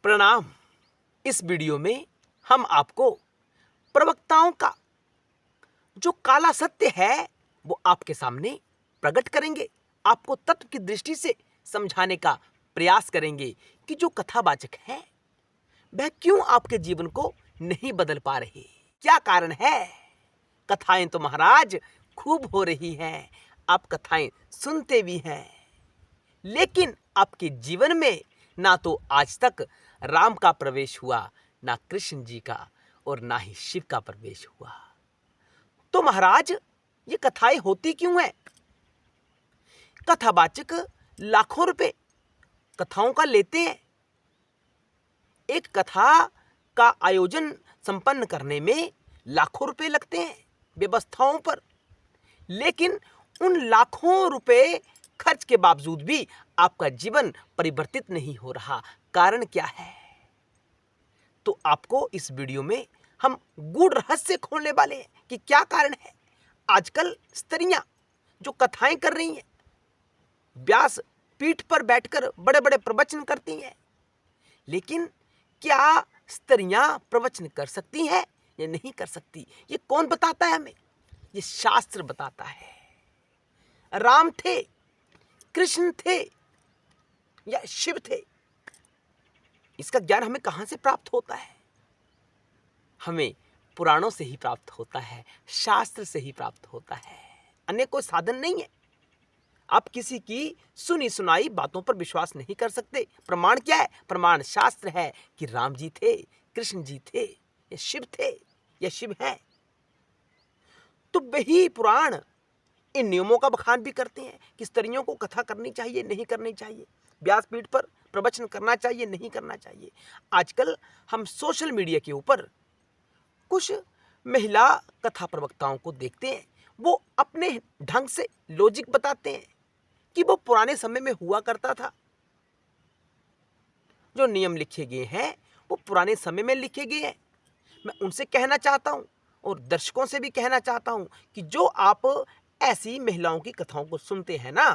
प्रणाम। इस वीडियो में हम आपको प्रवक्ताओं का जो काला सत्य है वो आपके सामने प्रकट करेंगे। आपको तत्व की दृष्टि से समझाने का प्रयास करेंगे कि जो कथावाचक है वह क्यों आपके जीवन को नहीं बदल पा रहे, क्या कारण है। कथाएं तो महाराज खूब हो रही हैं, आप कथाएं सुनते भी हैं, लेकिन आपके जीवन में ना तो आज तक राम का प्रवेश हुआ, ना कृष्ण जी का, और ना ही शिव का प्रवेश हुआ। तो महाराज ये कथाएं होती क्यों हैं? कथावाचक लाखों रुपए कथाओं का लेते हैं। एक कथा का आयोजन संपन्न करने में लाखों रुपए लगते हैं व्यवस्थाओं पर, लेकिन उन लाखों रुपए खर्च के बावजूद भी आपका जीवन परिवर्तित नहीं हो रहा। कारण क्या है? तो आपको इस वीडियो में हम गूढ़ रहस्य खोलने वाले हैं कि क्या कारण है। आजकल स्त्रियां जो कथाएं कर रही हैं, व्यास पीठ पर बैठकर बड़े बड़े प्रवचन करती हैं, लेकिन क्या स्त्रियां प्रवचन कर सकती हैं या नहीं कर सकती? ये कौन बताता है हमें? ये शास्त्र बताता है। राम थे, कृष्ण थे या शिव थे, इसका ज्ञान हमें कहां से प्राप्त होता है? हमें पुराणों से ही प्राप्त होता है, शास्त्र से ही प्राप्त होता है, अन्य कोई साधन नहीं है। आप किसी की सुनी सुनाई बातों पर विश्वास नहीं कर सकते। प्रमाण क्या है? प्रमाण शास्त्र है कि राम जी थे, कृष्ण जी थे या शिव थे या शिव हैं। तो वही पुराण इन नियमों का बखान भी करते हैं कि स्त्रियों को कथा करनी चाहिए, नहीं करनी चाहिए, व्यासपीठ पर प्रवचन करना चाहिए, नहीं करना चाहिए। आजकल हम सोशल मीडिया के ऊपर कुछ महिला कथा प्रवक्ताओं को देखते हैं, वो अपने ढंग से लॉजिक बताते हैं कि वो पुराने समय में हुआ करता था। जो नियम लिखे गए हैं वो पुराने समय में लिखे गए हैं। मैं उनसे कहना चाहता हूं और दर्शकों से भी कहना चाहता हूं कि जो आप ऐसी महिलाओं की कथाओं को सुनते हैं ना,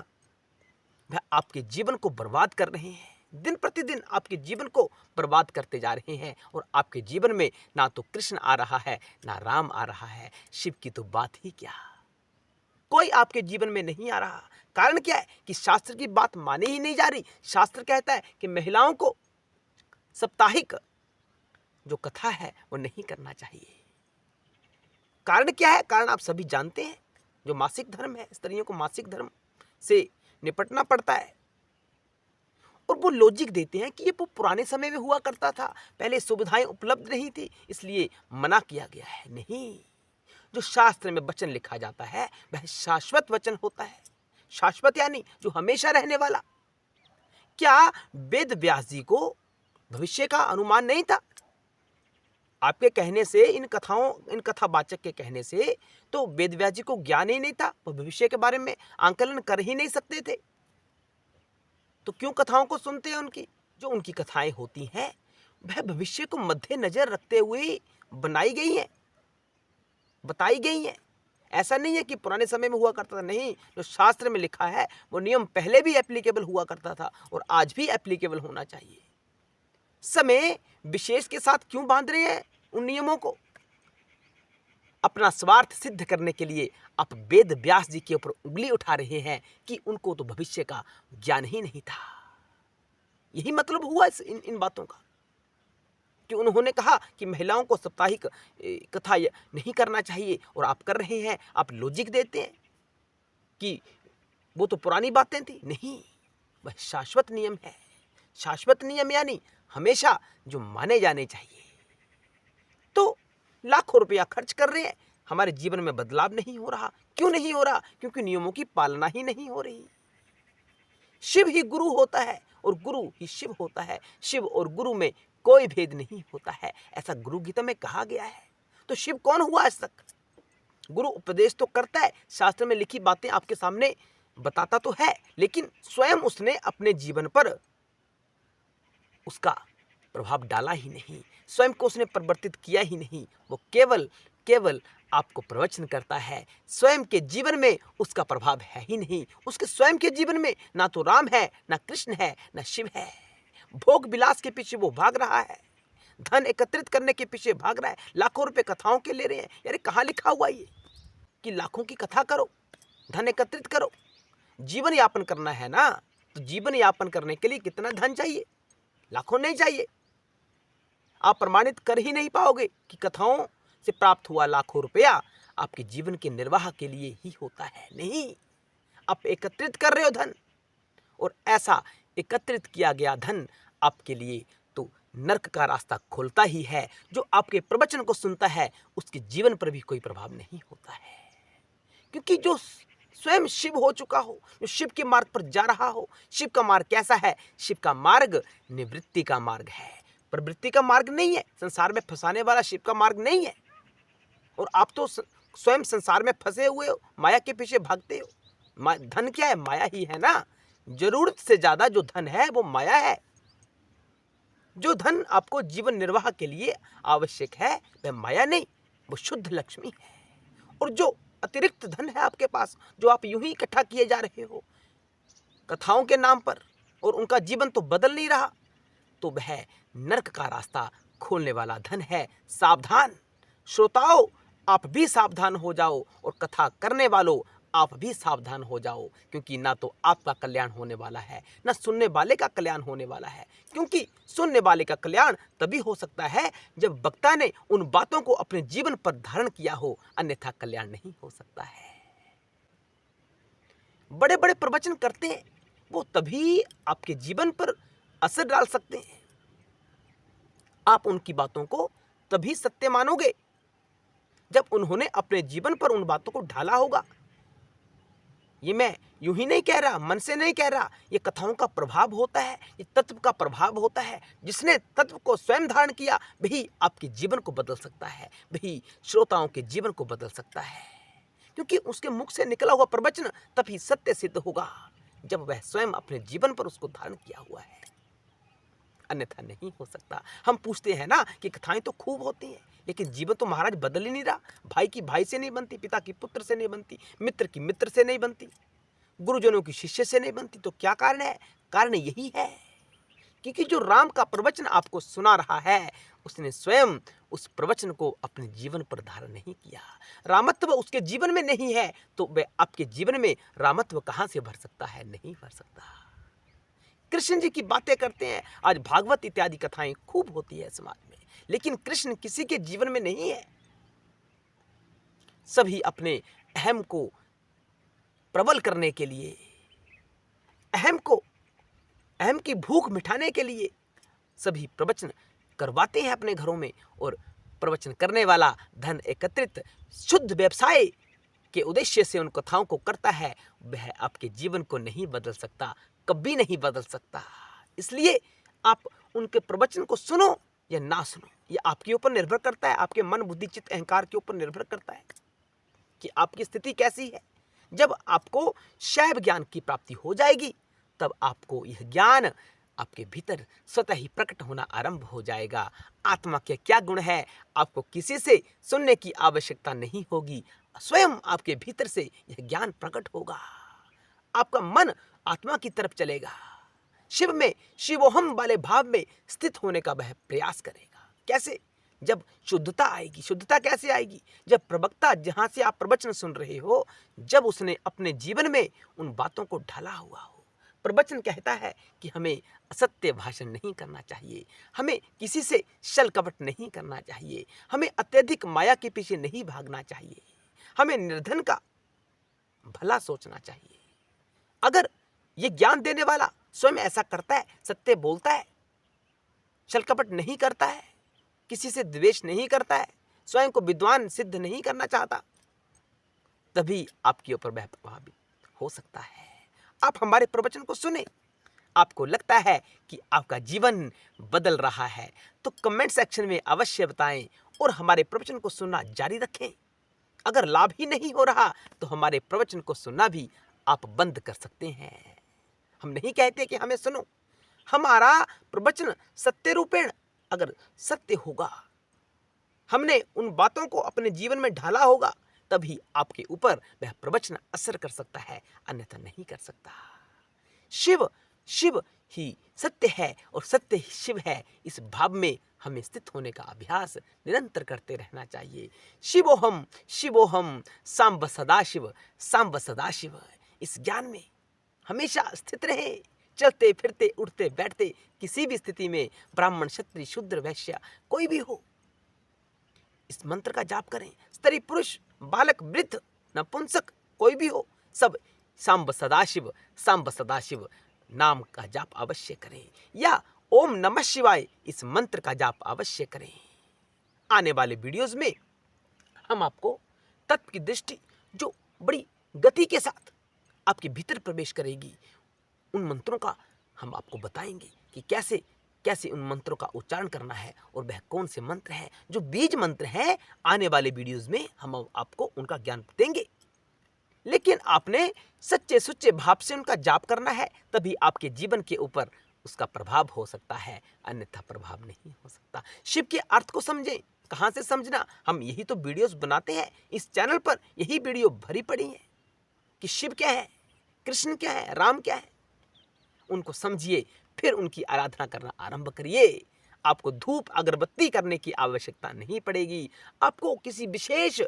वह आपके जीवन को बर्बाद कर रहे हैं। दिन प्रतिदिन आपके जीवन को बर्बाद करते जा रहे हैं, और आपके जीवन में ना तो कृष्ण आ रहा है, ना राम आ रहा है, शिव की तो बात ही क्या, कोई आपके जीवन में नहीं आ रहा। कारण क्या है? कि शास्त्र की बात मानी ही नहीं जा रही। शास्त्र कहता है कि महिलाओं को साप्ताहिक जो कथा है वो नहीं करना चाहिए। कारण क्या है? कारण आप सभी जानते हैं, जो मासिक धर्म है, स्त्रियों को मासिक धर्म से निपटना पड़ता है। और वो लॉजिक देते हैं कि ये वो पुराने समय में हुआ करता था, पहले सुविधाएं उपलब्ध नहीं थी, इसलिए मना किया गया है। नहीं, जो शास्त्र में वचन लिखा जाता है वह शाश्वत वचन होता है। शाश्वत यानी जो हमेशा रहने वाला। क्या वेद व्यास जी को भविष्य का अनुमान नहीं था? आपके कहने से, इन कथावाचक के कहने से तो वेद व्यास जी को ज्ञान ही नहीं था, वो भविष्य के बारे में आंकलन कर ही नहीं सकते थे। तो क्यों कथाओं को सुनते हैं उनकी? जो उनकी कथाएं होती हैं वह भविष्य को मद्देनजर रखते हुए बनाई गई हैं, बताई गई हैं। ऐसा नहीं है कि पुराने समय में हुआ करता था, नहीं, जो शास्त्र में लिखा है वो नियम पहले भी एप्लीकेबल हुआ करता था और आज भी एप्लीकेबल होना चाहिए। समय विशेष के साथ क्यों बांध रहे हैं उन नियमों को? अपना स्वार्थ सिद्ध करने के लिए आप वेद व्यास जी के ऊपर उंगली उठा रहे हैं कि उनको तो भविष्य का ज्ञान ही नहीं था। यही मतलब हुआ इन बातों का कि उन्होंने कहा कि महिलाओं को साप्ताहिक कथा नहीं करना चाहिए, और आप कर रहे हैं। आप लॉजिक देते हैं कि वो तो पुरानी बातें थी। नहीं, वह शाश्वत नियम है। शाश्वत नियम यानी हमेशा जो माने जाने चाहिए। तो लाखों रुपया खर्च कर रहे हैं, हमारे जीवन में बदलाव नहीं हो रहा। क्यों नहीं हो रहा? क्योंकि नियमों की पालना ही नहीं हो रही। शिव ही गुरु होता है और गुरु ही शिव होता है। शिव और गुरु में कोई भेद नहीं होता है, ऐसा गुरु गीता में कहा गया है। तो शिव कौन हुआ आज तक? गुरु उपदेश तो करता है, शास्त्र में लिखी बातें आपके सामने बताता तो है, लेकिन स्वयं उसने अपने जीवन पर उसका प्रभाव डाला ही नहीं, स्वयं को उसने परिवर्तित किया ही नहीं। वो केवल आपको प्रवचन करता है, स्वयं के जीवन में उसका प्रभाव है ही नहीं। उसके स्वयं के जीवन में ना तो राम है, ना कृष्ण है, ना शिव है। भोग विलास के पीछे वो भाग रहा है, धन एकत्रित करने के पीछे भाग रहा है, लाखों रुपए कथाओं के ले रहे हैं। यार कहाँ लिखा हुआ ये कि लाखों की कथा करो, धन एकत्रित करो? जीवन यापन करना है ना, तो जीवन यापन करने के लिए कितना धन चाहिए? लाखों नहीं चाहिए। आप प्रमाणित कर ही नहीं पाओगे कि कथाओं से प्राप्त हुआ लाखों रुपया आपके जीवन के निर्वाह के लिए ही होता है। नहीं, आप एकत्रित कर रहे हो धन, और ऐसा एकत्रित किया गया धन आपके लिए तो नरक का रास्ता खोलता ही है। जो आपके प्रवचन को सुनता है उसके जीवन पर भी कोई प्रभाव नहीं होता है, क्योंकि जो स्वयं शिव हो चुका हो, जो शिव के मार्ग पर जा रहा हो। शिव का मार्ग कैसा है? शिव का मार्ग निवृत्ति का मार्ग है, प्रवृत्ति का मार्ग नहीं है। संसार में फंसाने वाला शिव का मार्ग नहीं है। और आप तो स्वयं संसार में फंसे हुए हो, माया के पीछे भागते हो। धन क्या है? माया ही है ना। जरूरत से ज्यादा जो धन है वो माया है। जो धन आपको जीवन निर्वाह के लिए आवश्यक है वह माया नहीं, वो शुद्ध लक्ष्मी है। और जो अतिरिक्त धन है आपके पास, जो आप यूं ही इकट्ठा किए जा रहे हो कथाओं के नाम पर, और उनका जीवन तो बदल नहीं रहा, तो वह नरक का रास्ता खोलने वाला धन है। सावधान श्रोताओं, आप भी सावधान हो जाओ, और कथा करने वालों आप भी सावधान हो जाओ, क्योंकि ना तो आपका कल्याण होने वाला है, ना सुनने वाले का कल्याण होने वाला है। क्योंकि सुनने वाले का कल्याण तभी हो सकता है जब वक्ता ने उन बातों को अपने जीवन पर धारण किया हो, अन्यथा कल्याण नहीं हो सकता है। बड़े बड़े प्रवचन करते हैं, वो तभी आपके जीवन पर असर डाल सकते हैं। आप उनकी बातों को तभी सत्य मानोगे जब उन्होंने अपने जीवन पर उन बातों को ढाला होगा। ये मैं यूं ही नहीं कह रहा, मन से नहीं कह रहा, ये कथाओं का प्रभाव होता है, ये तत्व का प्रभाव होता है। जिसने तत्व को स्वयं धारण किया वही आपके जीवन को बदल सकता है, वही श्रोताओं के जीवन को बदल सकता है। क्योंकि उसके मुख से निकला हुआ प्रवचन तभी सत्य सिद्ध होगा जब वह स्वयं अपने जीवन पर उसको धारण किया हुआ है, अन्यथा नहीं हो सकता। हम पूछते हैं ना कि कथाएं तो खूब होती हैं, लेकिन जीवन तो महाराज बदल ही नहीं रहा। भाई की भाई से नहीं बनती, पिता की पुत्र से नहीं बनती, मित्र की मित्र से नहीं बनती, गुरुजनों की शिष्य से नहीं बनती। तो क्या कारण है? कारण यही है क्योंकि जो राम का प्रवचन आपको सुना रहा है उसने स्वयं उस प्रवचन को अपने जीवन पर धारण नहीं किया। रामत्व उसके जीवन में नहीं है, तो वह आपके जीवन में रामत्व कहां से भर सकता है? नहीं भर सकता। कृष्ण जी की बातें करते हैं, आज भागवत इत्यादि कथाएं खूब होती है समाज में, लेकिन कृष्ण किसी के जीवन में नहीं है। सभी अपने अहम को प्रबल करने के लिए, अहम की भूख मिटाने के लिए सभी प्रवचन करवाते हैं अपने घरों में, और प्रवचन करने वाला धन एकत्रित शुद्ध व्यवसाय के उद्देश्य से उन कथाओं को करता है। वह आपके जीवन को नहीं बदल सकता, कभी नहीं बदल सकता। इसलिए आप उनके प्रवचन को सुनो या ना सुनो, ये आपके ऊपर निर्भर करता है, आपके मन बुद्धि चित्त अहंकार के ऊपर निर्भर करता है कि आपकी स्थिति कैसी है। जब आपको शैव ज्ञान की प्राप्ति हो जाएगी तब आपको यह ज्ञान आपके भीतर स्वतः ही प्रकट होना आरंभ हो जाएगा। आत्मा के क्या गुण है आपको किसी से सुनने की आवश्यकता नहीं होगी, स्वयं आपके भीतर से यह ज्ञान प्रकट होगा। आपका मन आत्मा की तरफ चलेगा, शिव में शिवोहम वाले भाव में स्थित होने का वह प्रयास करेगा। कैसे? जब शुद्धता आएगी। शुद्धता कैसे आएगी? जब प्रवक्ता जहां से आप प्रवचन सुन रहे हो, जब उसने अपने जीवन में उन बातों को ढाला हुआ हो। प्रवचन कहता है कि हमें असत्य भाषण नहीं करना चाहिए, हमें किसी से छल कपट नहीं करना चाहिए, हमें अत्यधिक माया के पीछे नहीं भागना चाहिए, हमें निर्धन का भला सोचना चाहिए। अगर ये ज्ञान देने वाला स्वयं ऐसा करता है, सत्य बोलता है, छल कपट नहीं करता है, किसी से द्वेष नहीं करता है, स्वयं को विद्वान सिद्ध नहीं करना चाहता, तभी आपके ऊपर वह प्रभावित हो सकता है। आप हमारे प्रवचन को सुने, आपको लगता है कि आपका जीवन बदल रहा है, तो कमेंट सेक्शन में अवश्य बताएं और हमारे प्रवचन को सुनना जारी रखें। अगर लाभ ही नहीं हो रहा तो हमारे प्रवचन को सुनना भी आप बंद कर सकते हैं। हम नहीं कहते कि हमें सुनो, हमारा प्रवचन सत्य रूपेण अगर सत्य होगा, हमने उन बातों को अपने जीवन में ढाला होगा, तभी आपके ऊपर वह प्रवचन असर कर सकता है, अन्यथा नहीं कर सकता। शिव ही सत्य है और सत्य ही शिव है, इस भाव में हमें स्थित होने का अभ्यास निरंतर करते रहना चाहिए। शिवोहम सांब सदाशिव, सांब सदाशिव, इस ज्ञान में हमेशा स्थित रहे। चलते फिरते उठते बैठते किसी भी स्थिति में, ब्राह्मण क्षत्रिय शूद्र वैश्य कोई भी हो, इस मंत्र का जाप करें। स्त्री पुरुष बालक वृद्ध नपुंसक कोई भी हो, सब सांब सदाशिव नाम का जाप अवश्य करें, या ओम नमः शिवाय इस मंत्र का जाप अवश्य करें। आने वाले वीडियोस में हम आपको तत्व की दृष्टि जो बड़ी गति के साथ आपके भीतर प्रवेश करेगी, उन मंत्रों का हम आपको बताएंगे कि कैसे कैसे उन मंत्रों का उच्चारण करना है और वह कौन से मंत्र हैं जो बीज मंत्र हैं। आने वाले वीडियोस में हम आपको उनका ज्ञान देंगे, लेकिन आपने सच्चे सुच्चे भाव से उनका जाप करना है, तभी आपके जीवन के ऊपर उसका प्रभाव हो सकता है, अन्यथा प्रभाव नहीं हो सकता। शिव के अर्थ को समझें। कहाँ से समझना, हम यही तो वीडियोस बनाते हैं, इस चैनल पर यही वीडियो भरी पड़ी है कि शिव क्या है, कृष्ण क्या है, राम क्या है। उनको समझिए, फिर उनकी आराधना करना आरंभ करिए। आपको धूप अगरबत्ती करने की आवश्यकता नहीं पड़ेगी, आपको किसी विशेष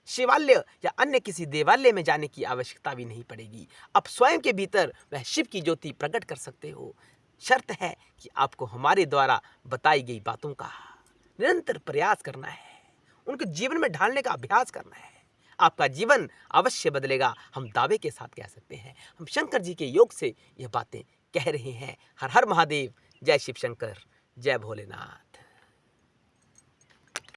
शिवालय या अन्य किसी देवालय में जाने की आवश्यकता भी नहीं पड़ेगी। आप स्वयं के भीतर वह शिव की ज्योति प्रकट कर सकते हो। शर्त है कि आपको हमारे द्वारा बताई गई बातों का निरंतर प्रयास करना है, उनके जीवन में ढालने का अभ्यास करना है। आपका जीवन अवश्य बदलेगा, हम दावे के साथ कह सकते हैं। हम शंकर जी के योग से यह बातें कह रहे हैं। हर हर महादेव, जय शिव शंकर, जय भोलेनाथ।